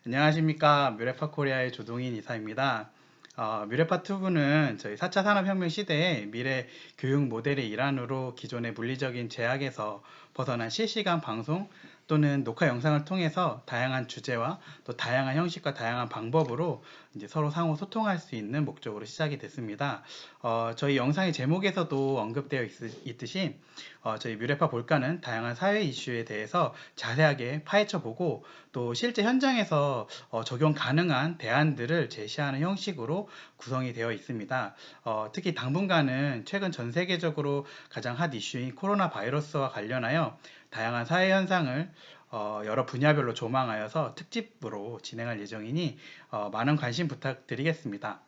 안녕하십니까. 뮤레파 코리아의 조동인 이사입니다. 뮤레파 투브는 저희 4차 산업혁명 시대의 미래 교육 모델의 일환으로 기존의 물리적인 제약에서 벗어난 실시간 방송 또는 녹화 영상을 통해서 다양한 주제와 또 다양한 형식과 다양한 방법으로 이제 서로 상호 소통할 수 있는 목적으로 시작이 됐습니다. 저희 영상의 제목에서도 언급되어 있듯이 저희 뮤레파 볼까는 다양한 사회 이슈에 대해서 자세하게 파헤쳐 보고 또 실제 현장에서 적용 가능한 대안들을 제시하는 형식으로 구성이 되어 있습니다. 특히 당분간은 최근 전 세계적으로 가장 핫 이슈인 코로나 바이러스와 관련하여 다양한 사회 현상을 여러 분야별로 조망하여서 특집으로 진행할 예정이니 많은 관심 부탁드리겠습니다.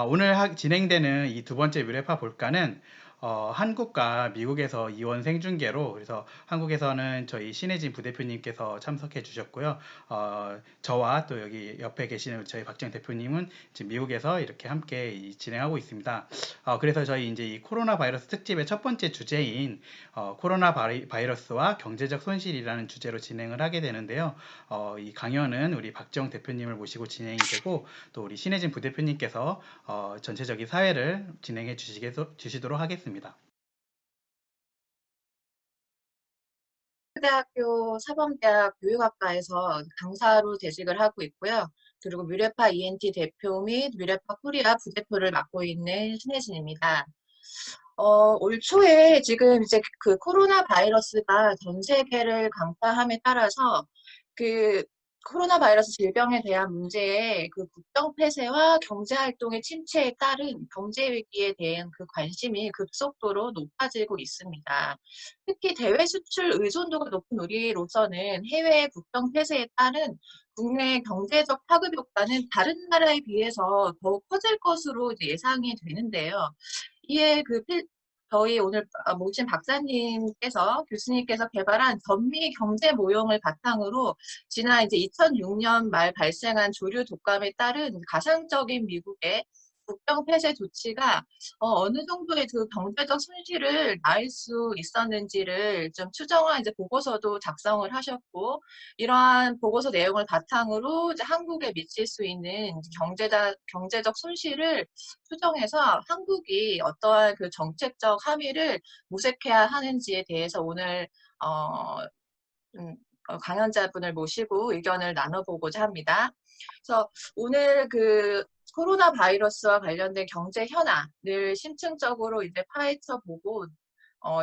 오늘 진행되는 이 두 번째 뮤레파 볼까는 한국과 미국에서 이원 생중계로 그래서 한국에서는 저희 신혜진 부대표님께서 참석해 주셨고요. 저와 또 여기 옆에 계시는 저희 박정 대표님은 지금 미국에서 이렇게 함께 진행하고 있습니다. 그래서 저희 이제 이 코로나 바이러스 특집의 첫 번째 주제인 코로나 바이러스와 경제적 손실이라는 주제로 진행을 하게 되는데요. 이 강연은 우리 박정 대표님을 모시고 진행이 되고 또 우리 신혜진 부대표님께서 전체적인 사회를 진행해 주시도록 하겠습니다. 대학교 사범대학 교육학과에서 강사로 재직을 하고 있고요. 그리고 뮤레파 ENT 대표 및 뮤레파 코리아 부대표를 맡고 있는 신혜진입니다. 올 초에 지금 이제 그 코로나 바이러스가 전 세계를 강타함에 따라서 그 코로나 바이러스 질병에 대한 문제에 그 국경 폐쇄와 경제 활동의 침체에 따른 경제 위기에 대한 그 관심이 급속도로 높아지고 있습니다. 특히 대외 수출 의존도가 높은 우리로서는 해외 국경 폐쇄에 따른 국내 경제적 파급 효과는 다른 나라에 비해서 더욱 커질 것으로 이제 예상이 되는데요. 이에 저희 오늘 모신 박사님께서 교수님께서 개발한 전미 경제 모형을 바탕으로 지난 이제 2006년 말 발생한 조류 독감에 따른 가상적인 미국의 국경 폐쇄 조치가 어느 정도의 그 경제적 손실을 낳을 수 있었는지를 좀 추정한 이제 보고서도 작성을 하셨고, 이러한 보고서 내용을 바탕으로 이제 한국에 미칠 수 있는 경제적 손실을 추정해서 한국이 어떠한 그 정책적 함의를 모색해야 하는지에 대해서 오늘 어, 강연자분을 모시고 의견을 나눠보고자 합니다. 그래서 오늘 그 코로나 바이러스와 관련된 경제 현안을 심층적으로 이제 파헤쳐 보고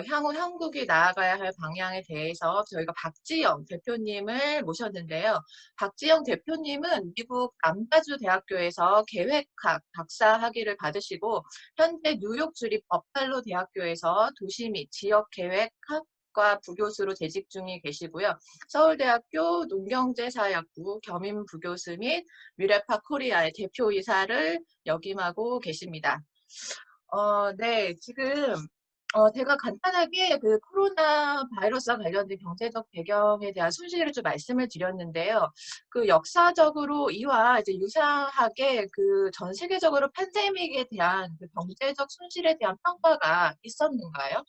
향후 한국이 나아가야 할 방향에 대해서 저희가 박지영 대표님을 모셨는데요. 박지영 대표님은 미국 남가주 대학교에서 계획학 박사 학위를 받으시고 현재 뉴욕 주립 버팔로 대학교에서 도시 및 지역 계획학 과 부교수로 재직 중에 계시고요. 서울대학교 농경제사학부 겸임 부교수 및 뮤레파 코리아의 대표이사를 역임하고 계십니다. 네, 지금 제가 간단하게 그 코로나 바이러스와 관련된 경제적 배경에 대한 순실을 좀 말씀을 드렸는데요. 그 역사적으로 이와 이제 유사하게 그 전 세계적으로 팬데믹에 대한 그 경제적 손실에 대한 평가가 있었는가요?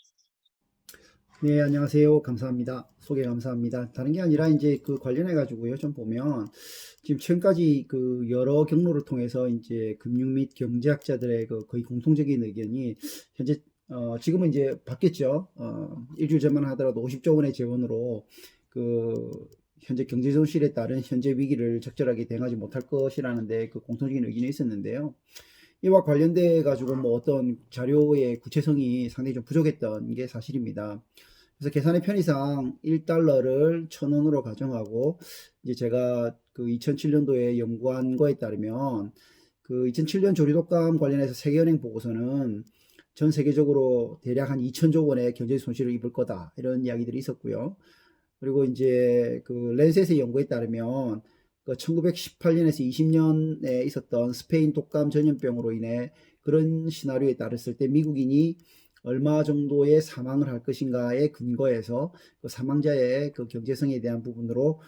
네, 안녕하세요. 감사합니다. 소개 감사합니다. 다른 게 아니라 이제 그 관련해 가지고요. 좀 보면 지금 지금까지 그 여러 경로를 통해서 이제 금융 및 경제학자들의 그 거의 공통적인 의견이 현재 지금은 이제 바뀌었죠. 일주일 전만 하더라도 50조 원의 재원으로 그 현재 경제 손실에 따른 현재 위기를 적절하게 대응하지 못할 것이라는데 그 공통적인 의견이 있었는데요. 이와 관련돼 가지고 뭐 어떤 자료의 구체성이 상당히 좀 부족했던 게 사실입니다. 그래서 계산의 편의상 1달러를 1,000원으로 가정하고 이제 제가 그 2007년도에 연구한 거에 따르면 그 2007년 조류독감 관련해서 세계은행 보고서는 전 세계적으로 대략 한 2천조 원의 경제 손실을 입을 거다 이런 이야기들이 있었고요. 그리고 이제 그 랜셋의 연구에 따르면 그 1918년에서 20년에 있었던 스페인 독감 전염병으로 인해 그런 시나리오에 따랐을 때 미국인이 얼마 정도의 사망을 할 것인가에 근거해서 그 사망자의 그 경제성에 대한 부분으로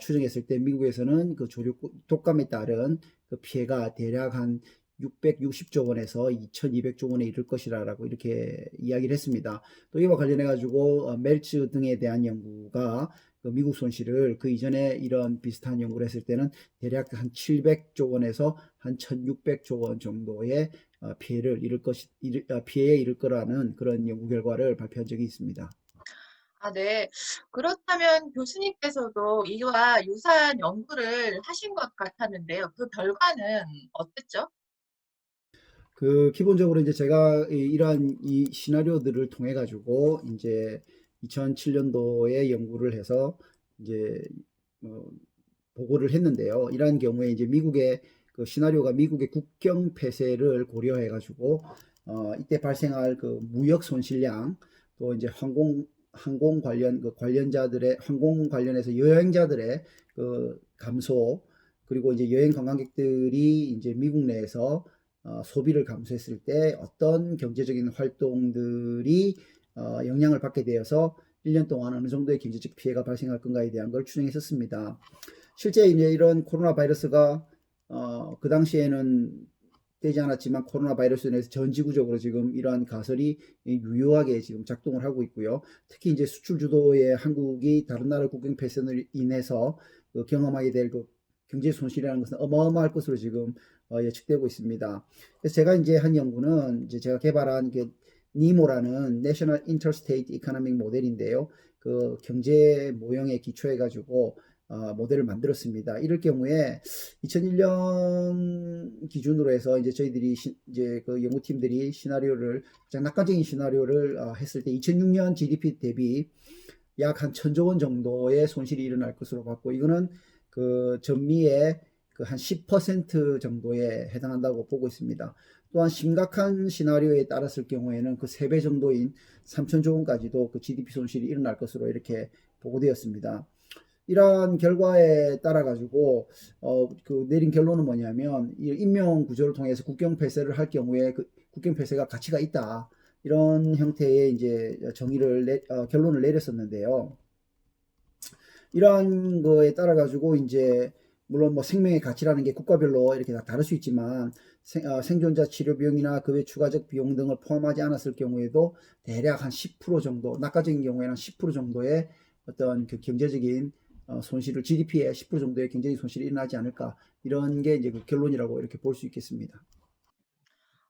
추정했을 때 미국에서는 그 조류 독감에 따른 그 피해가 대략 한 660조 원에서 2200조 원에 이를 것이라고 이렇게 이야기를 했습니다. 또 이와 관련해 가지고 멜츠 등에 대한 연구가 그 미국 손실을 그 이전에 이런 비슷한 연구를 했을 때는 대략 한 700조 원에서 한 1600조 원 정도의 피해에 이를 거라는 그런 연구 결과를 발표한 적이 있습니다. 아, 네. 그렇다면 교수님께서도 이와 유사한 연구를 하신 것 같았는데요. 그 결과는 어땠죠? 그 기본적으로 이제 제가 이러한 이 시나리오들을 통해 가지고 이제 2007년도에 연구를 해서 이제 어, 보고를 했는데요. 이러한 경우에 이제 미국의 그 시나리오가 미국의 국경 폐쇄를 고려해 가지고 이때 발생할 그 무역 손실량, 또 이제 항공 관련 그 관련자들의 항공 관련해서 여행자들의 그 감소, 그리고 이제 여행 관광객들이 이제 미국 내에서 소비를 감소했을 때 어떤 경제적인 활동들이 영향을 받게 되어서 1년 동안 어느 정도의 경제적 피해가 발생할 건가에 대한 걸 추정했었습니다. 실제 이제 이런 코로나 바이러스가 그 당시에는 되지 않았지만 코로나 바이러스로 인해서 전 지구적으로 지금 이러한 가설이 유효하게 지금 작동을 하고 있고요. 특히 이제 수출 주도의 한국이 다른 나라 국경 폐쇄로 인해서 경험하게 될 그 경제 손실이라는 것은 어마어마할 것으로 지금 예측되고 있습니다. 그래서 제가 이제 한 연구는 이제 제가 개발한 그 니모라는 National Interstate Economic 모델인데요. 그 경제 모형에 기초해 가지고 모델을 만들었습니다. 이럴 경우에 2001년 기준으로 해서 이제 저희들이 이제 그 연구팀들이 시나리오를 가장 낙관적인 시나리오를 했을 때 2006년 GDP 대비 약 한 1000조 원 정도의 손실이 일어날 것으로 봤고, 이거는 그 전미의 그 한 10% 정도에 해당한다고 보고 있습니다. 또한 심각한 시나리오에 따랐을 경우에는 그 3배 정도인 3000조 원까지도 그 GDP 손실이 일어날 것으로 이렇게 보고되었습니다. 이러한 결과에 따라 가지고 그 내린 결론은 뭐냐면, 이 인명 구조를 통해서 국경 폐쇄를 할 경우에 그 국경 폐쇄가 가치가 있다, 이런 형태의 이제 결론을 내렸었는데요. 이러한 거에 따라 가지고 이제 물론 뭐 생명의 가치라는 게 국가별로 이렇게 다 다를 수 있지만 생존자 치료 비용이나 그 외 추가적 비용 등을 포함하지 않았을 경우에도 대략 한 10% 정도, 낙관적인 경우에는 10% 정도의 어떤 그 경제적인 손실을, GDP의 10% 정도의 경제적인 손실이 일어나지 않을까, 이런 게 이제 그 결론이라고 이렇게 볼 수 있겠습니다.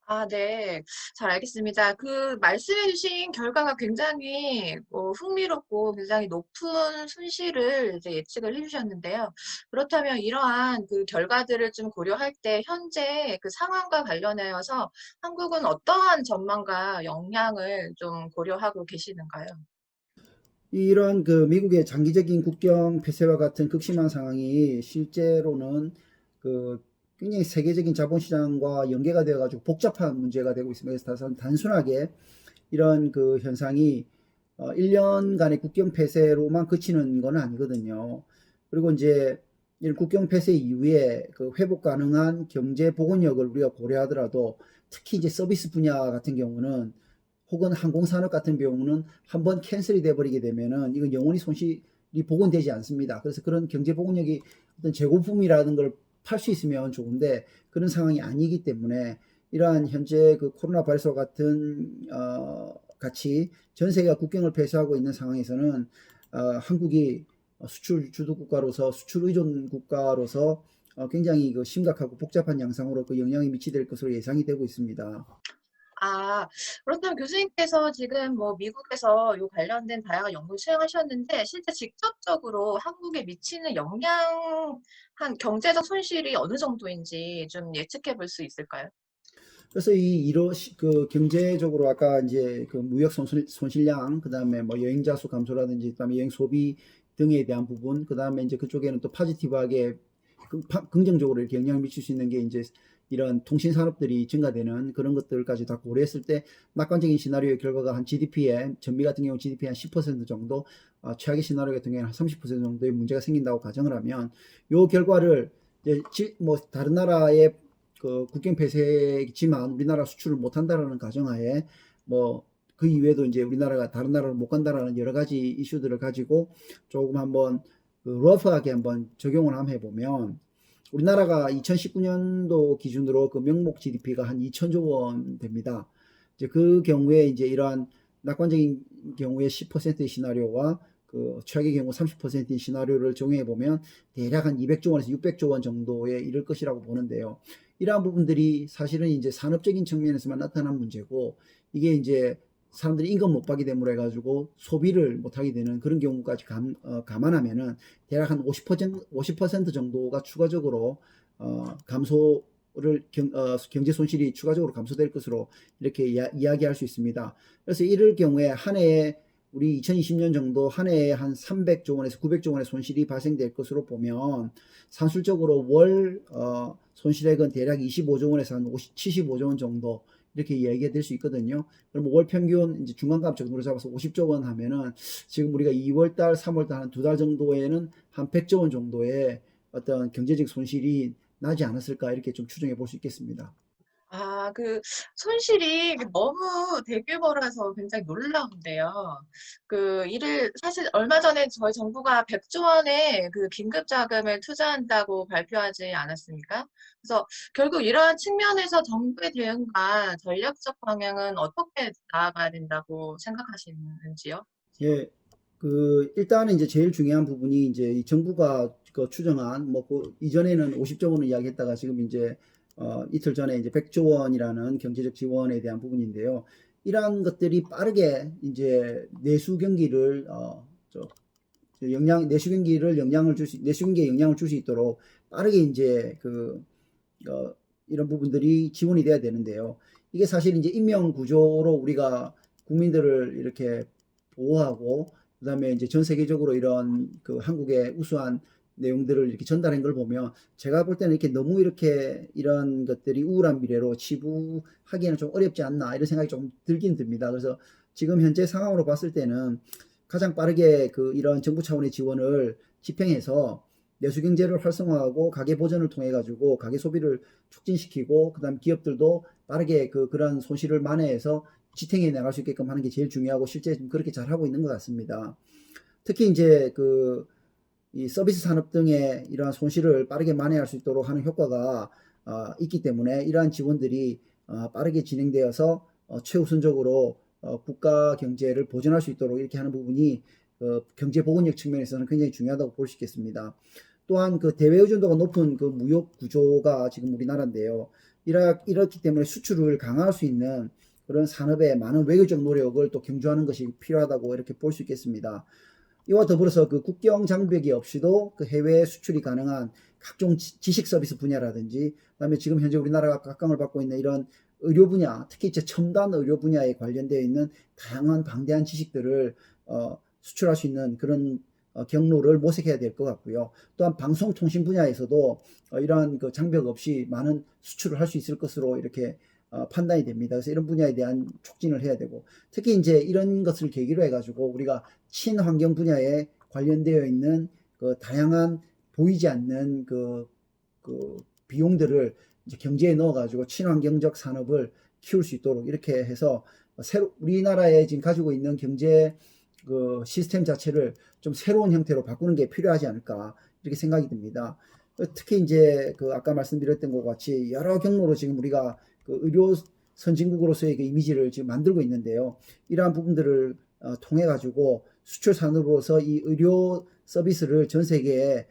아, 네. 잘 알겠습니다. 그 말씀해 주신 결과가 굉장히 흥미롭고 굉장히 높은 손실을 이제 예측을 해 주셨는데요. 그렇다면 이러한 그 결과들을 좀 고려할 때 현재 그 상황과 관련하여서 한국은 어떠한 전망과 영향을 좀 고려하고 계시는가요? 이런 그 미국의 장기적인 국경 폐쇄와 같은 극심한 상황이 실제로는 그 굉장히 세계적인 자본시장과 연계가 되어 가지고 복잡한 문제가 되고 있습니다. 그래서 단순하게 이런 그 현상이 1년간의 국경 폐쇄로만 그치는 건 아니거든요. 그리고 이제 이런 국경 폐쇄 이후에 그 회복 가능한 경제 복원력을 우리가 고려하더라도, 특히 이제 서비스 분야 같은 경우는, 혹은 항공산업 같은 경우는 한번 캔슬이 돼버리게 되면은 이건 영원히 손실이 복원되지 않습니다. 그래서 그런 경제 복원력이 어떤 재고품이라는 걸 팔 수 있으면 좋은데 그런 상황이 아니기 때문에, 이러한 현재 그 코로나 바이러스와 같은 같이 전 세계가 국경을 폐쇄하고 있는 상황에서는 한국이 수출 주도 국가로서, 수출 의존 국가로서 굉장히 그 심각하고 복잡한 양상으로 그 영향이 미치될 것으로 예상이 되고 있습니다. 아, 그렇다면 교수님께서 지금 뭐 미국에서 요 관련된 다양한 연구를 수행하셨는데 실제 직접적으로 한국에 미치는 영향한 경제적 손실이 어느 정도인지 좀 예측해 볼 수 있을까요? 그래서 그 경제적으로 아까 이제 그 무역 손실량, 그다음에 뭐 여행자 수 감소라든지, 그다음에 여행 소비 등에 대한 부분, 그다음에 이제 그쪽에는 또 포지티브하게 긍정적으로 이렇게 영향을 미칠 수 있는 게 이제 이런 통신 산업들이 증가되는 그런 것들까지 다 고려했을 때 낙관적인 시나리오의 결과가 한 GDP에, 전미 같은 경우 GDP 한 10% 정도, 최악의 시나리오 같은 경우에는 한 30% 정도의 문제가 생긴다고 가정을 하면, 요 결과를 이제 뭐 다른 나라의 그 국경 폐쇄지만 우리나라 수출을 못 한다라는 가정하에, 뭐 그 이외에도 이제 우리나라가 다른 나라로 못 간다라는 여러 가지 이슈들을 가지고 조금 한번 그 러프하게 한번 적용을 한번 해보면, 우리나라가 2019년도 기준으로 그 명목 GDP가 한 2천조 원 됩니다. 이제 그 경우에 이제 이러한 낙관적인 경우에 10%의 시나리오와 그 그 최악의 경우 30%인 시나리오를 적용해 보면 대략 한 200조 원에서 600조 원 정도에 이를 것이라고 보는데요. 이러한 부분들이 사실은 이제 산업적인 측면에서만 나타난 문제고, 이게 이제 사람들이 임금 못 받게 됨으로 해가지고 소비를 못하게 되는 그런 경우까지 감안하면은 대략 한 50% 정도가 추가적으로 감소를 경제 손실이 추가적으로 감소될 것으로 이렇게 이야기할 수 있습니다. 그래서 이럴 경우에 한 해에 우리 2020년 정도 한 해에 한 300조 원에서 900조 원의 손실이 발생될 것으로 보면 산술적으로 월 손실액은 대략 25조 원에서 한 75조 원 정도 이렇게 이야기가 될 수 있거든요. 그럼 월 평균 이제 중간값 정도로 잡아서 50조 원 하면은 지금 우리가 2월 달, 3월 달 한 두 달 정도에는 한 100조 원 정도의 어떤 경제적 손실이 나지 않았을까 이렇게 좀 추정해 볼 수 있겠습니다. 그 손실이 너무 대규모라서 굉장히 놀라운데요. 사실 얼마 전에 저희 정부가 100조 원의 그 긴급 자금을 투자한다고 발표하지 않았습니까? 그래서 결국 이러한 측면에서 정부의 대응과 전략적 방향은 어떻게 나아가야 된다고 생각하시는지요? 예, 일단은 이제 제일 중요한 부분이 이제 이 정부가 그 추정한 이전에는 50조 원을 이야기했다가 지금 이제 이틀 전에 이제 100조 원이라는 경제적 지원에 대한 부분인데요. 이러한 것들이 빠르게 이제 내수 경기를 내수 경기에 영향을 줄 수 있도록 빠르게 이제 이런 부분들이 지원이 돼야 되는데요. 이게 사실 이제 인명 구조로 우리가 국민들을 이렇게 보호하고, 그다음에 이제 전 세계적으로 이런 한국의 우수한 내용들을 이렇게 전달한 걸 보면 제가 볼 때는 이렇게 너무 이렇게 이런 것들이 우울한 미래로 치부하기에는 좀 어렵지 않나 이런 생각이 좀 들긴 듭니다. 그래서 지금 현재 상황으로 봤을 때는 가장 빠르게 이런 정부 차원의 지원을 집행해서 내수 경제를 활성화하고 가계 보전을 통해 가지고 가계 소비를 촉진시키고, 그다음 기업들도 빠르게 그런 손실을 만회해서 지탱해 나갈 수 있게끔 하는 게 제일 중요하고, 실제 좀 그렇게 잘 하고 있는 것 같습니다. 특히 이제 이 서비스 산업 등의 이러한 손실을 빠르게 만회할 수 있도록 하는 효과가 있기 때문에 이러한 지원들이 빠르게 진행되어서 최우선적으로 국가 경제를 보전할 수 있도록 이렇게 하는 부분이 경제 보건력 측면에서는 굉장히 중요하다고 볼 수 있겠습니다. 또한 대외 의존도가 높은 무역 구조가 지금 우리나라인데요. 이렇기 때문에 수출을 강화할 수 있는 그런 산업에 많은 외교적 노력을 또 경주하는 것이 필요하다고 이렇게 볼 수 있겠습니다. 이와 더불어서 국경 장벽이 없이도 해외 수출이 가능한 각종 지식 서비스 분야라든지, 그다음에 지금 현재 우리나라가 각광을 받고 있는 이런 의료 분야, 특히 이제 첨단 의료 분야에 관련되어 있는 다양한 방대한 지식들을 수출할 수 있는 그런 경로를 모색해야 될 것 같고요. 또한 방송통신 분야에서도 이러한 장벽 없이 많은 수출을 할 수 있을 것으로 이렇게 판단이 됩니다. 그래서 이런 분야에 대한 촉진을 해야 되고, 특히 이제 이런 것을 계기로 해가지고 우리가 친환경 분야에 관련되어 있는 다양한 보이지 않는 비용들을 이제 경제에 넣어가지고 친환경적 산업을 키울 수 있도록 이렇게 해서 우리나라에 지금 가지고 있는 경제 시스템 자체를 좀 새로운 형태로 바꾸는 게 필요하지 않을까 이렇게 생각이 듭니다. 특히 이제 아까 말씀드렸던 것 같이 여러 경로로 지금 우리가 의료 선진국으로서의 이미지를 지금 만들고 있는데요. 이러한 부분들을 통해 가지고 수출 산업으로서 이 의료 서비스를 전 세계에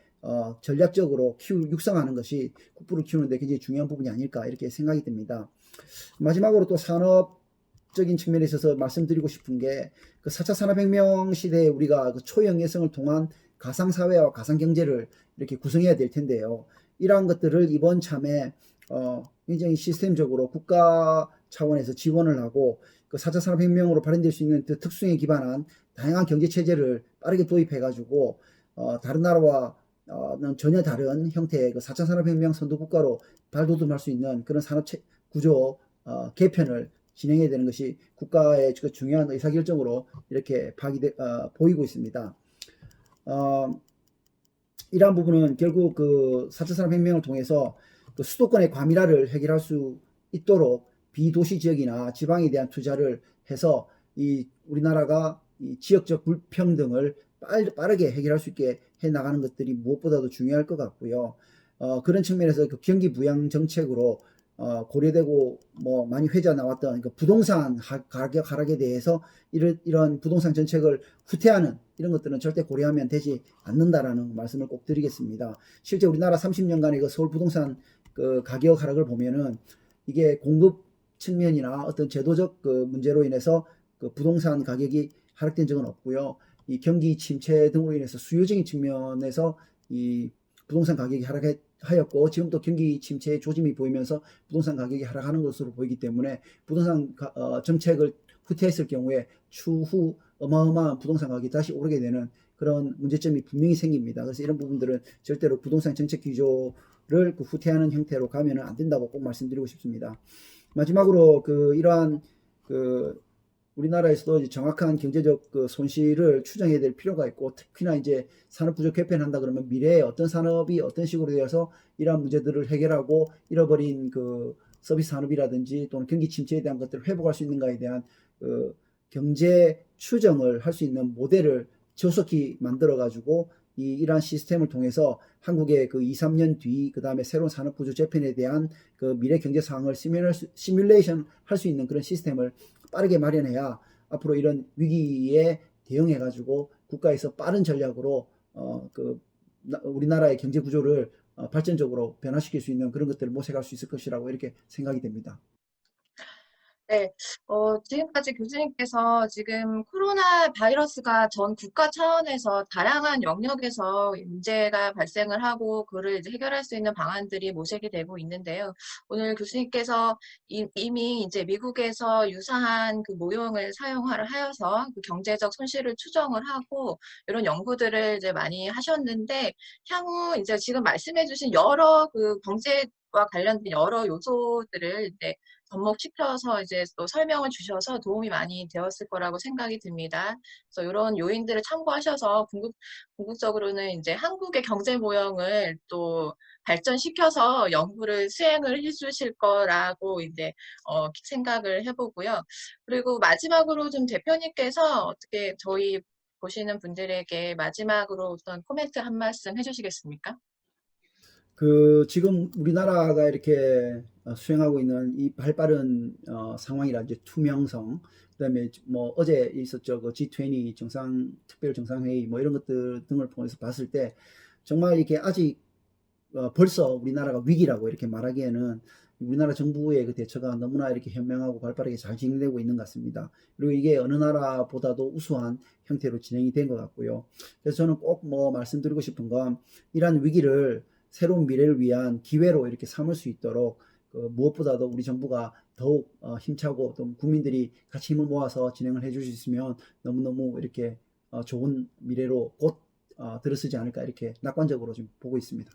전략적으로 육성하는 것이 국부를 키우는데 굉장히 중요한 부분이 아닐까 이렇게 생각이 듭니다. 마지막으로 또 산업적인 측면에 있어서 말씀드리고 싶은 게 4차 산업혁명 시대에 우리가 초연계성을 통한 가상사회와 가상경제를 이렇게 구성해야 될 텐데요. 이러한 것들을 이번 참에 굉장히 시스템적으로 국가 차원에서 지원을 하고 4차 산업혁명으로 발현될 수 있는 특수성에 기반한 다양한 경제체제를 빠르게 도입해가지고 다른 나라와는 전혀 다른 형태의 4차 산업혁명 선도국가로 발돋움할 수 있는 그런 산업 구조 개편을 진행해야 되는 것이 국가의 중요한 의사결정으로 이렇게 보이고 있습니다. 이러한 부분은 결국 4차 산업혁명을 통해서 수도권의 과밀화를 해결할 수 있도록 비도시 지역이나 지방에 대한 투자를 해서 우리나라가 이 지역적 불평등을 빠르게 해결할 수 있게 해 나가는 것들이 무엇보다도 중요할 것 같고요. 그런 측면에서 경기 부양 정책으로 고려되고 뭐 많이 회자 나왔던 그 부동산 가격 하락에 대해서 이런 부동산 정책을 후퇴하는 이런 것들은 절대 고려하면 되지 않는다라는 말씀을 꼭 드리겠습니다. 실제 우리나라 30년간의 그 서울 부동산 그 가격 하락을 보면은 이게 공급 측면이나 어떤 제도적 그 문제로 인해서 그 부동산 가격이 하락된 적은 없고요. 이 경기 침체 등으로 인해서 수요적인 측면에서 이 부동산 가격이 하락하였고 지금도 경기 침체의 조짐이 보이면서 부동산 가격이 하락하는 것으로 보이기 때문에 부동산 정책을 후퇴했을 경우에 추후 어마어마한 부동산 가격이 다시 오르게 되는 그런 문제점이 분명히 생깁니다. 그래서 이런 부분들은 절대로 부동산 정책 기조를 후퇴하는 형태로 가면 안 된다고 꼭 말씀드리고 싶습니다. 마지막으로 이러한 우리나라에서도 이제 정확한 경제적 손실을 추정해야 될 필요가 있고, 특히나 이제 산업 부족 개편한다 그러면 미래에 어떤 산업이 어떤 식으로 되어서 이러한 문제들을 해결하고 잃어버린 서비스 산업이라든지 또는 경기 침체에 대한 것들을 회복할 수 있는가에 대한 경제 추정을 할 수 있는 모델을 조속히 만들어 가지고 이러한 시스템을 통해서 한국의 2, 3년 뒤, 그 다음에 새로운 산업 구조 재편에 대한 미래 경제 상황을 시뮬레이션 할 수 있는 그런 시스템을 빠르게 마련해야 앞으로 이런 위기에 대응해 가지고 국가에서 빠른 전략으로 우리나라의 경제 구조를 발전적으로 변화시킬 수 있는 그런 것들을 모색할 수 있을 것이라고 이렇게 생각이 됩니다. 네, 지금까지 교수님께서 지금 코로나 바이러스가 전 국가 차원에서 다양한 영역에서 문제가 발생을 하고 그를 이제 해결할 수 있는 방안들이 모색이 되고 있는데요. 오늘 교수님께서 이미 이제 미국에서 유사한 그 모형을 하여서 그 경제적 손실을 추정을 하고 이런 연구들을 이제 많이 하셨는데 향후 이제 지금 말씀해주신 여러 그 경제와 관련된 여러 요소들을 이제 접목시켜서 이제 또 설명을 주셔서 도움이 많이 되었을 거라고 생각이 듭니다. 그래서 이런 요인들을 참고하셔서 궁극적으로는 이제 한국의 경제 모형을 또 발전시켜서 연구를 수행을 해주실 거라고 이제 생각을 해보고요. 그리고 마지막으로 좀 대표님께서 어떻게 저희 보시는 분들에게 마지막으로 어떤 코멘트 한 말씀 해주시겠습니까? 지금 우리나라가 이렇게 수행하고 있는 이 발빠른 상황이라 이제 투명성, 그다음에 뭐 어제 있었죠 G20 특별 정상회의 뭐 이런 것들 등을 통해서 봤을 때 정말 이렇게 아직 벌써 우리나라가 위기라고 이렇게 말하기에는 우리나라 정부의 그 대처가 너무나 이렇게 현명하고 발빠르게 잘 진행되고 있는 것 같습니다. 그리고 이게 어느 나라보다도 우수한 형태로 진행이 된 것 같고요. 그래서 저는 꼭 말씀드리고 싶은 건 이러한 위기를 새로운 미래를 위한 기회로 이렇게 삼을 수 있도록 무엇보다도 우리 정부가 더욱 힘차고 또 국민들이 같이 힘을 모아서 진행을 해줄 수 있으면 너무너무 이렇게 좋은 미래로 곧 들어서지 않을까 이렇게 낙관적으로 지금 보고 있습니다.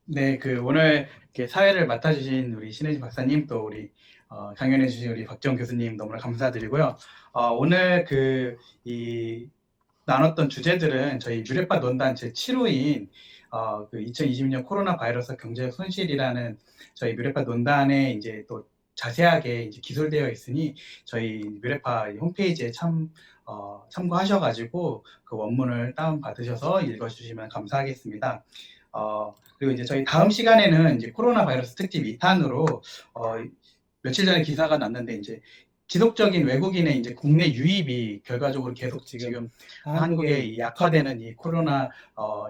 네, 오늘 이렇게 사회를 맡아주신 우리 신혜진 박사님, 또 우리 강연해주신 우리 박정 교수님 너무나 감사드리고요. 오늘 나눴던 주제들은 저희 뮤레파 논단 제7호인 2020년 코로나 바이러스 경제적 손실이라는 저희 뮤레파 논단에 이제 또 자세하게 이제 기술되어 있으니 저희 뮤레파 홈페이지에 참고하셔가지고 그 원문을 다운받으셔서 읽어주시면 감사하겠습니다. 그리고 이제 저희 다음 시간에는 이제 코로나 바이러스 특집 2탄으로 며칠 전에 기사가 났는데 이제 지속적인 외국인의 이제 국내 유입이 결과적으로 계속 지금 한국에 약화되는 이 코로나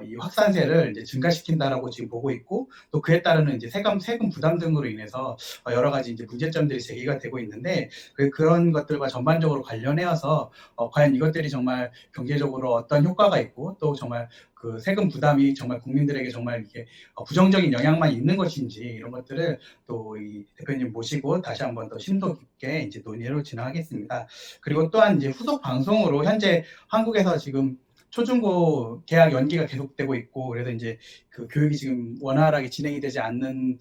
이 확산세를 이제 증가시킨다라고 지금 보고 있고, 또 그에 따르는 이제 세금 부담 등으로 인해서 여러 가지 이제 문제점들이 제기가 되고 있는데, 그런 것들과 전반적으로 관련해서 과연 이것들이 정말 경제적으로 어떤 효과가 있고, 또 정말 그 세금 부담이 정말 국민들에게 정말 이렇게 부정적인 영향만 있는 것인지, 이런 것들을 또 이 대표님 모시고 다시 한번 더 심도 깊게 이제 논의를 진행하겠습니다. 그리고 또한 이제 후속 방송으로 현재 한국에서 지금 초중고 개학 연기가 계속되고 있고, 그래서 이제 그 교육이 지금 원활하게 진행이 되지 않는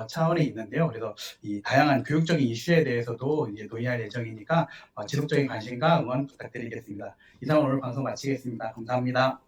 차원에 있는데요. 그래서 이 다양한 교육적인 이슈에 대해서도 이제 논의할 예정이니까 지속적인 관심과 응원 부탁드리겠습니다. 이상 오늘 방송 마치겠습니다. 감사합니다.